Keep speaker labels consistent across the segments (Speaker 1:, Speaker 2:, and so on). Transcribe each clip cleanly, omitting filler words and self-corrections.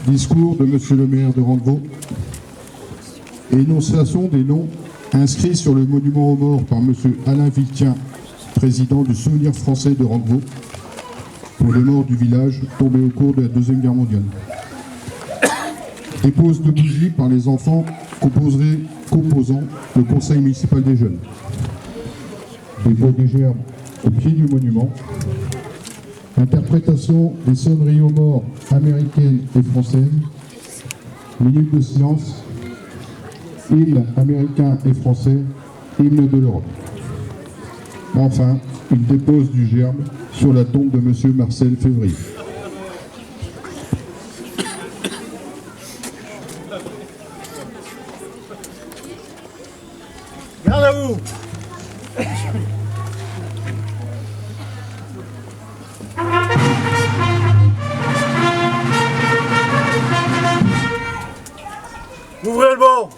Speaker 1: Discours de Monsieur le maire de Rangevaux. Énonciation des noms inscrits sur le monument aux morts par Monsieur Alain Viltien, président du Souvenir français de Rangevaux, pour les morts du village tombés au cours de la Deuxième Guerre mondiale. Dépose de bougies par les enfants composant le conseil municipal des jeunes. Dépôt des gerbes au pied du monument. Interprétation des sonneries aux morts américaines et françaises. Minute de silence. Hymne américain et français. Hymne de l'Europe. Enfin, une dépose du gerbe sur la tombe de Monsieur Marcel Février.
Speaker 2: Garde à vous. Ouvrez le banc.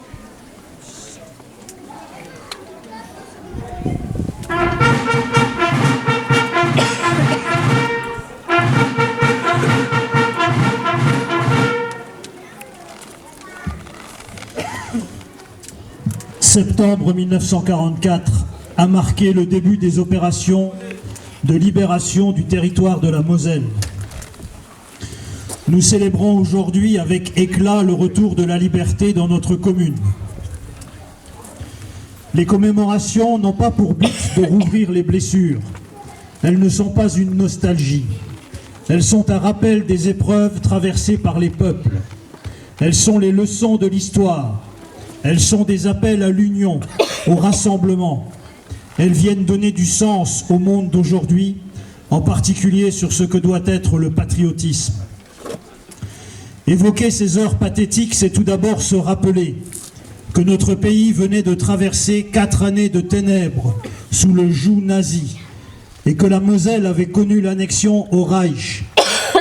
Speaker 3: Septembre 1944 a marqué le début des opérations de libération du territoire de la Moselle. Nous célébrons aujourd'hui avec éclat le retour de la liberté dans notre commune. Les commémorations n'ont pas pour but de rouvrir les blessures. Elles ne sont pas une nostalgie. Elles sont un rappel des épreuves traversées par les peuples. Elles sont les leçons de l'histoire. Elles sont des appels à l'union, au rassemblement. Elles viennent donner du sens au monde d'aujourd'hui, en particulier sur ce que doit être le patriotisme. Évoquer ces heures pathétiques, c'est tout d'abord se rappeler que notre pays venait de traverser 4 années de ténèbres sous le joug nazi et que la Moselle avait connu l'annexion au Reich,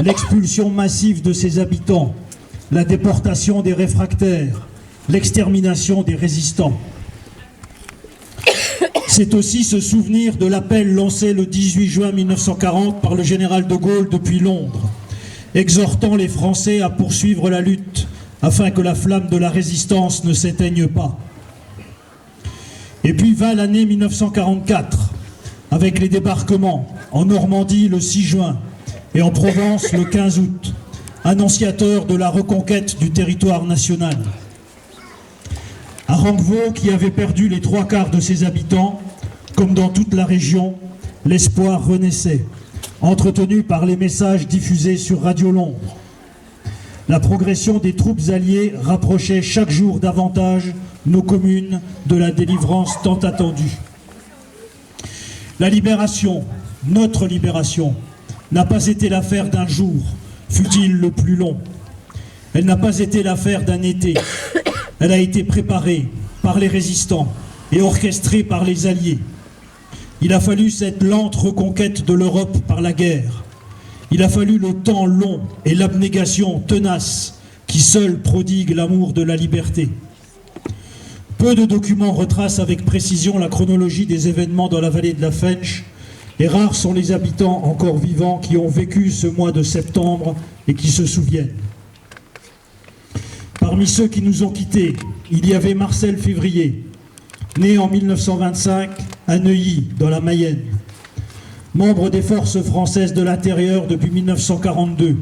Speaker 3: l'expulsion massive de ses habitants, la déportation des réfractaires, l'extermination des résistants. C'est aussi se souvenir de l'appel lancé le 18 juin 1940 par le général de Gaulle depuis Londres, exhortant les Français à poursuivre la lutte afin que la flamme de la résistance ne s'éteigne pas. Et puis vint l'année 1944, avec les débarquements en Normandie le 6 juin et en Provence le 15 août, annonciateurs de la reconquête du territoire national. À Rangevaux, qui avait perdu les 3/4 de ses habitants, comme dans toute la région, l'espoir renaissait, entretenu par les messages diffusés sur Radio Londres. La progression des troupes alliées rapprochait chaque jour davantage nos communes de la délivrance tant attendue. La libération, notre libération, n'a pas été l'affaire d'un jour, fût-il le plus long. Elle n'a pas été l'affaire d'un été. Elle a été préparée par les résistants et orchestrée par les Alliés. Il a fallu cette lente reconquête de l'Europe par la guerre. Il a fallu le temps long et l'abnégation tenace qui seul prodigue l'amour de la liberté. Peu de documents retracent avec précision la chronologie des événements dans la vallée de la Fensch, et rares sont les habitants encore vivants qui ont vécu ce mois de septembre et qui se souviennent. Parmi ceux qui nous ont quittés, il y avait Marcel Février, né en 1925 à Neuilly, dans la Mayenne. Membre des forces françaises de l'intérieur depuis 1942.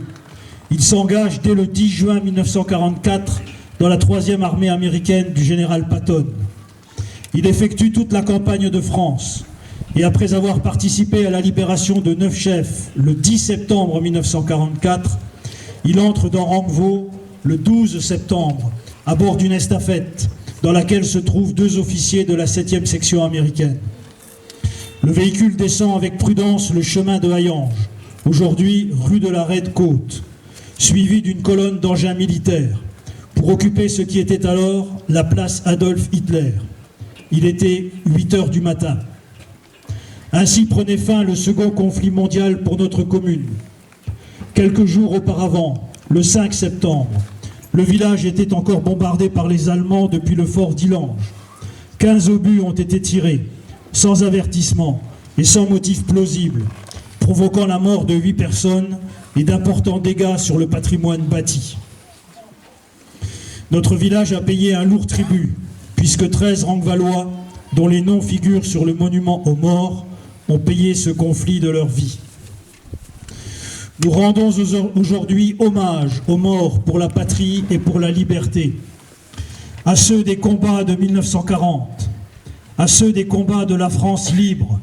Speaker 3: Il s'engage dès le 10 juin 1944 dans la 3e armée américaine du général Patton. Il effectue toute la campagne de France et après avoir participé à la libération de Neufchâteau le 10 septembre 1944, il entre dans Rangevaux le 12 septembre, à bord d'une estafette, dans laquelle se trouvent 2 officiers de la 7e section américaine. Le véhicule descend avec prudence le chemin de Hayange, aujourd'hui rue de la Raide-Côte, suivi d'une colonne d'engins militaires, pour occuper ce qui était alors la place Adolf Hitler. Il était 8 heures du matin. Ainsi prenait fin le second conflit mondial pour notre commune. Quelques jours auparavant, le 5 septembre, le village était encore bombardé par les Allemands depuis le fort d'Illange. 15 obus ont été tirés, sans avertissement et sans motif plausible, provoquant la mort de 8 personnes et d'importants dégâts sur le patrimoine bâti. Notre village a payé un lourd tribut, puisque 13 Rangvalois, dont les noms figurent sur le monument aux morts, ont payé ce conflit de leur vie. Nous rendons aujourd'hui hommage aux morts pour la patrie et pour la liberté, à ceux des combats de 1940, à ceux des combats de la France libre,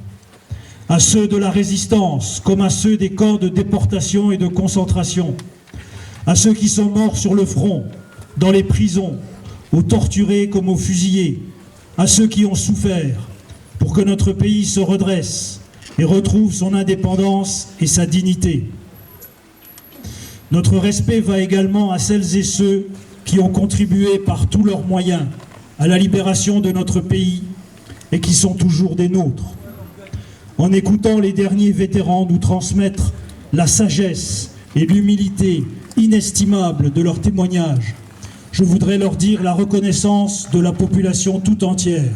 Speaker 3: à ceux de la résistance, comme à ceux des camps de déportation et de concentration, à ceux qui sont morts sur le front, dans les prisons, aux torturés comme aux fusillés, à ceux qui ont souffert pour que notre pays se redresse et retrouve son indépendance et sa dignité. Notre respect va également à celles et ceux qui ont contribué par tous leurs moyens à la libération de notre pays et qui sont toujours des nôtres. En écoutant les derniers vétérans nous transmettre la sagesse et l'humilité inestimables de leurs témoignages, je voudrais leur dire la reconnaissance de la population tout entière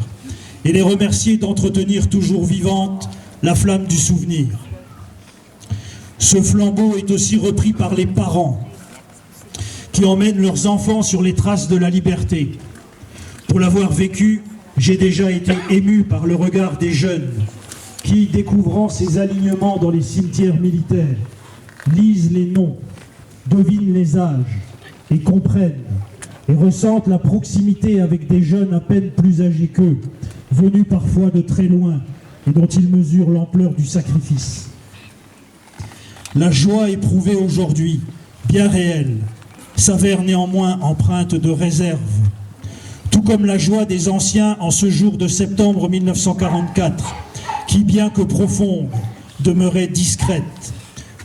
Speaker 3: et les remercier d'entretenir toujours vivante la flamme du souvenir. Ce flambeau est aussi repris par les parents qui emmènent leurs enfants sur les traces de la liberté. Pour l'avoir vécu, j'ai déjà été ému par le regard des jeunes qui, découvrant ces alignements dans les cimetières militaires, lisent les noms, devinent les âges et comprennent et ressentent la proximité avec des jeunes à peine plus âgés qu'eux, venus parfois de très loin et dont ils mesurent l'ampleur du sacrifice. La joie éprouvée aujourd'hui, bien réelle, s'avère néanmoins empreinte de réserve, tout comme la joie des anciens en ce jour de septembre 1944, qui, bien que profonde, demeurait discrète,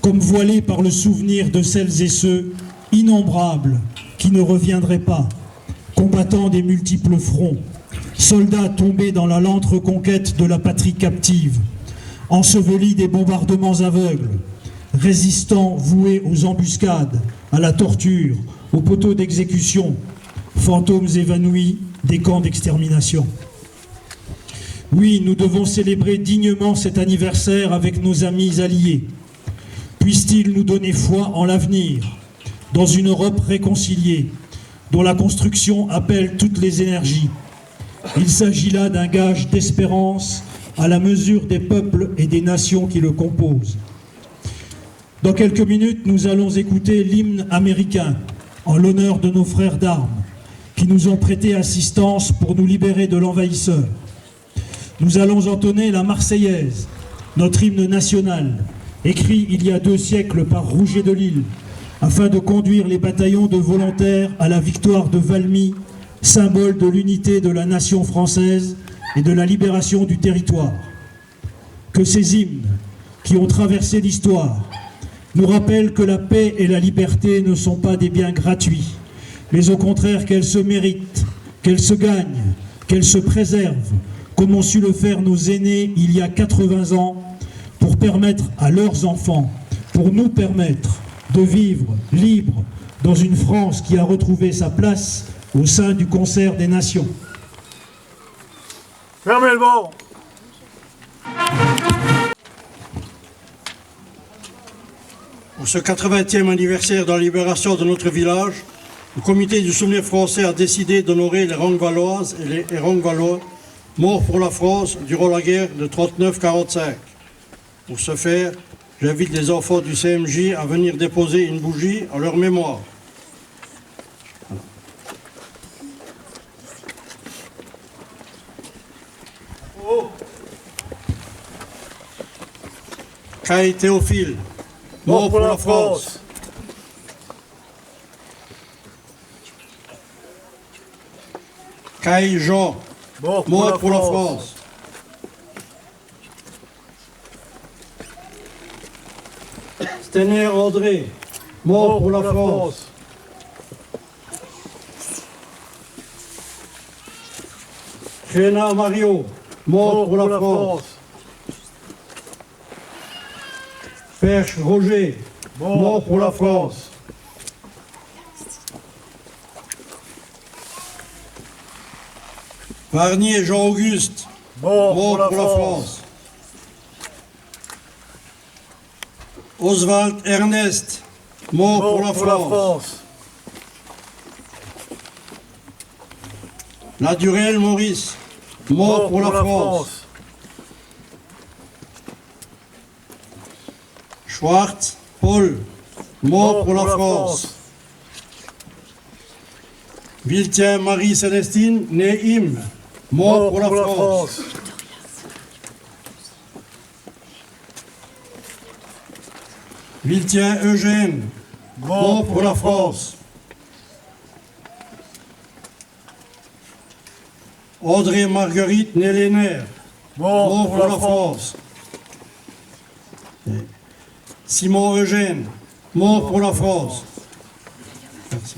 Speaker 3: comme voilée par le souvenir de celles et ceux, innombrables, qui ne reviendraient pas, combattant des multiples fronts, soldats tombés dans la lente reconquête de la patrie captive, ensevelis des bombardements aveugles, résistants voués aux embuscades, à la torture, aux poteaux d'exécution, fantômes évanouis des camps d'extermination. Oui, nous devons célébrer dignement cet anniversaire avec nos amis alliés. Puisse-t-il nous donner foi en l'avenir, dans une Europe réconciliée, dont la construction appelle toutes les énergies. Il s'agit là d'un gage d'espérance à la mesure des peuples et des nations qui le composent. Dans quelques minutes, nous allons écouter l'hymne américain en l'honneur de nos frères d'armes qui nous ont prêté assistance pour nous libérer de l'envahisseur. Nous allons entonner la Marseillaise, notre hymne national, écrit il y a 2 siècles par Rouget de Lille, afin de conduire les bataillons de volontaires à la victoire de Valmy, symbole de l'unité de la nation française et de la libération du territoire. Que ces hymnes, qui ont traversé l'histoire, nous rappellent que la paix et la liberté ne sont pas des biens gratuits, mais au contraire qu'elles se méritent, qu'elles se gagnent, qu'elles se préservent, comme ont su le faire nos aînés il y a 80 ans, pour permettre à leurs enfants, pour nous permettre de vivre libre dans une France qui a retrouvé sa place au sein du concert des nations.
Speaker 2: Fermez le banc.
Speaker 4: Pour ce 80e anniversaire de la libération de notre village, le comité du souvenir français a décidé d'honorer les Rangvaloises et les Rangvalois morts pour la France durant la guerre de 39-45. Pour ce faire, j'invite les enfants du CMJ à venir déposer une bougie à leur mémoire. Caille Théophile, mort pour la France. Caille Jean,
Speaker 2: Mort
Speaker 4: pour la France. Stener André, mort pour la France. Chéna Mario, mort pour la France. Perche Roger, mort pour la France. Varnier Jean-Auguste,
Speaker 2: Mort
Speaker 4: pour la France. Oswald Ernest, mort pour la France. Ladurel Maurice, mort pour la France. Schwartz Paul, mort pour la France. Viltien Marie-Célestine, née Im, mort pour la France. Viltien Eugène, mort pour la France. Audrey Marguerite Nélénaire, mort pour la France. Simon Eugène, mort pour la France. Merci.